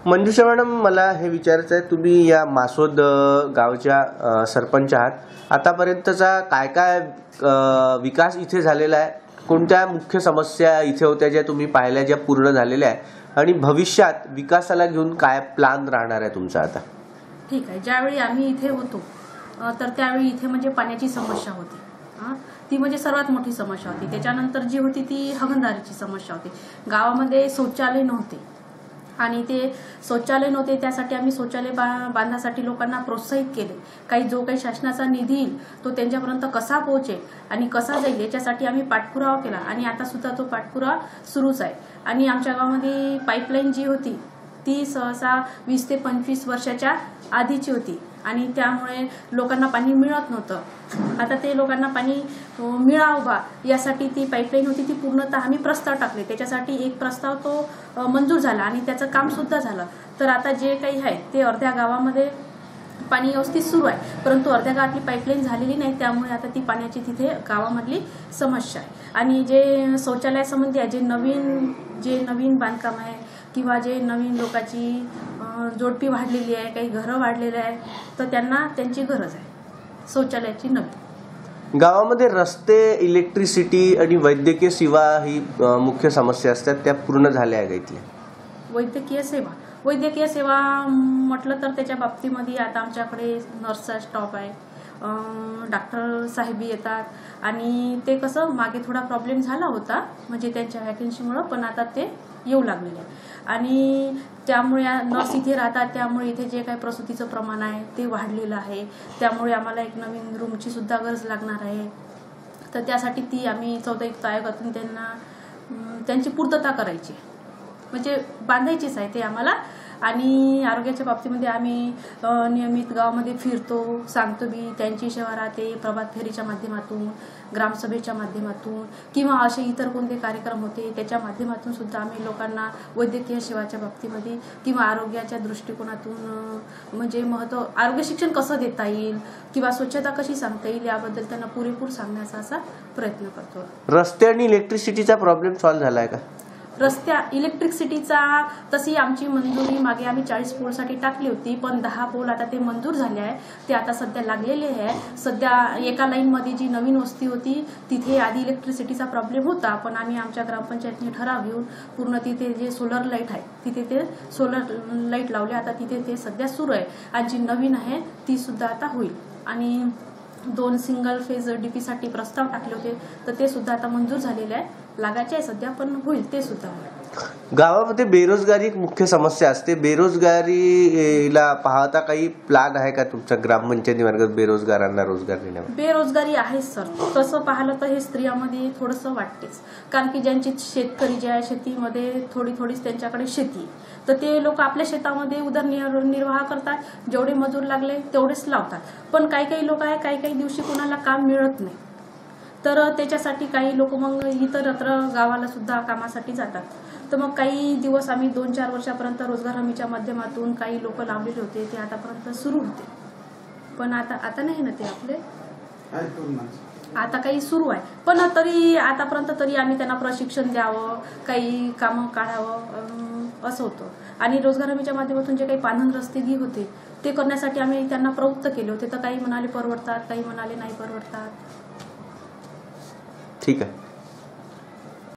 मंजुषा madam, मला हे विचारायचं आहे, तुम्ही या मासोद गावच्या सरपंच आहात. आतापर्यंतचा काय काय विकास इथे झालेला आहे? कोणत्या मुख्य समस्या इथे होत्या ज्या तुम्ही पाहिल्या, ज्या पूर्ण झालेल्या आहे, आणि भविष्यात विकासाला घेऊन काय प्लॅन राहणार आहे तुमचा आता? ठीक आहे. ज्यावेळी आम्ही इथे होतो तर त्यावेळी इथे म्हणजे पाण्याची समस्या होती. ती म्हणजे सर्वात मोठी समस्या होती. त्याच्यानंतर जी होती ती हागणदारीची समस्या होती. गावामध्ये शौचालय नव्हते आणि ते शौचालय नव्हते, त्यासाठी आम्ही शौचालय बांधण्यासाठी लोकांना प्रोत्साहित केले. जो काही शासनाचा निधी येईल तो त्यांच्यापर्यंत कसा पोहोचेल आणि कसा जाईल याच्यासाठी आम्ही पाठपुरावा केला आणि आता सुद्धा तो पाठपुरावा सुरूच आहे. आणि आमच्या गावामध्ये पाईपलाईन जी होती ती सहसा 20 ते 25 वर्षाच्या आधीची होती आणि त्यामुळे लोकांना पाणी मिळत नव्हतं. आता ते लोकांना पाणी मिळावं यासाठी ती पाईपलाईन होती, ती पूर्णतः आम्ही प्रस्ताव टाकले. त्याच्यासाठी एक प्रस्ताव तो मंजूर झाला आणि त्याचं काम सुद्धा झालं. तर आता जे काही आहे ते अर्ध्या गावामध्ये पाणी व्यवस्थित सुरू आहे, परंतु अर्ध्या गावातली पाईपलाईन झालेली नाही, त्यामुळे आता ती पाण्याची तिथे गावामधली समस्या आहे. आणि जे शौचालयासंबंधी आहे, जे नवीन बांधकाम आहे किंवा जे नवीन लोकांची जोडपी वाढलेली आहे, काही घरं वाढलेली आहे, तर त्यांना त्यांची गरज आहे शौचालयाची नवीन. गावामध्ये रस्ते, इलेक्ट्रिसिटी आणि वैद्यकीय सेवा ही मुख्य समस्या असतात, त्या पूर्ण झाल्या आहे का इथल्या? वैद्यकीय सेवा म्हटलं तर त्याच्या बाबतीमध्ये आता आमच्याकडे नर्सचा स्टॉप आहे, डॉक्टर साहेबी येतात आणि ते कसं मागे थोडा प्रॉब्लेम झाला होता म्हणजे त्यांच्या वॅकन्सीमुळं, पण आता ते येऊ लागलेले आहे. आणि त्यामुळे नर्स इथे राहतात, त्यामुळे इथे जे काही प्रसूतीचं प्रमाण आहे ते वाढलेलं आहे. त्यामुळे आम्हाला एक नवीन रूमची सुद्धा गरज लागणार आहे. तर त्यासाठी ती आम्ही 14 युक्त आयोगातून त्यांची पूर्तता करायची, म्हणजे बांधायचीच आहे ते आम्हाला. आणि आरोग्याच्या बाबतीमध्ये आम्ही नियमित गावामध्ये फिरतो, सांगतो बी, त्यांची सेवा राहते प्रभात फेरीच्या माध्यमातून, ग्रामसभेच्या माध्यमातून किंवा असे इतर कोणते कार्यक्रम होते त्याच्या माध्यमातून सुद्धा आम्ही लोकांना वैद्यकीय सेवाच्या बाबतीमध्ये किंवा आरोग्याच्या दृष्टिकोनातून म्हणजे आरोग्य शिक्षण कसं देता येईल किंवा स्वच्छता कशी सांगता येईल याबद्दल त्यांना पुरेपूर सांगण्याचा असा प्रयत्न करतो. रस्ते आणि इलेक्ट्रिसिटीचा प्रॉब्लेम सॉल्व्ह झालाय का? इलेक्ट्रिसिटीचा तशी आमची मंजुरी मागे आम्ही 40 पोलसाठी टाकली होती, पण 10 पोल आता ते मंजूर झाले आहे, ते आता सध्या लागलेले आहे. सध्या एका लाईनमध्ये जी नवीन वस्ती होती तिथे आधी इलेक्ट्रिसिटीचा प्रॉब्लेम होता, पण आम्ही आमच्या ग्रामपंचायतने ठराव घेऊन पूर्ण तिथे जे सोलर लाईट आहे तिथे ते सोलर लाईट लावले. आता तिथे ते सध्या सुरू आहे आणि जी नवीन आहे ती सुद्धा आता होईल. आणि 2 सिंगल फेज डीपीसाठी प्रस्ताव टाकले होते तर ते सुद्धा आता मंजूर झालेले आहे, लागायचे आहे सध्या, पण होईल ते सुद्धा. गावामध्ये बेरोजगारी एक मुख्य समस्या असते. बेरोजगारीला पाहता काही प्लॅन आहे का तुमच्या ग्रामपंचायतीमार्फत बेरोजगारांना रोजगार देण्यावर? बेरोजगारी आहे सर, तसं पाहिलं तर हे स्त्रियांमध्ये थोडंसं वाटतेच, कारण की ज्यांची शेतकरी जे आहे शेतीमध्ये थोडीच त्यांच्याकडे शेती, तर ते लोक आपल्या शेतामध्ये उदरनिर्वाह करतात, जेवढे मजूर लागले तेवढेच लावतात. पण काही लोक आहे काही दिवशी कोणाला काम मिळत नाही, तर त्याच्यासाठी काही लोक मग इतरत्र गावाला सुद्धा कामासाठी जातात. तर मग काही दिवस आम्ही 2-4 वर्षापर्यंत रोजगार हमीच्या माध्यमातून काही लोक लावलेले होते, ते आतापर्यंत सुरू होते, पण आता नाही ना ते आपले आता काही सुरू आहे, पण तरी आतापर्यंत तरी आम्ही त्यांना प्रशिक्षण द्यावं, काही कामं काढावं असं होतं. आणि रोजगार हमीच्या माध्यमातून जे काही पांधन रस्ते होते ते करण्यासाठी आम्ही त्यांना प्रवृत्त केले होते, तर काही म्हणाले परवडतात, काही म्हणाले नाही परवडतात. ठीक आहे.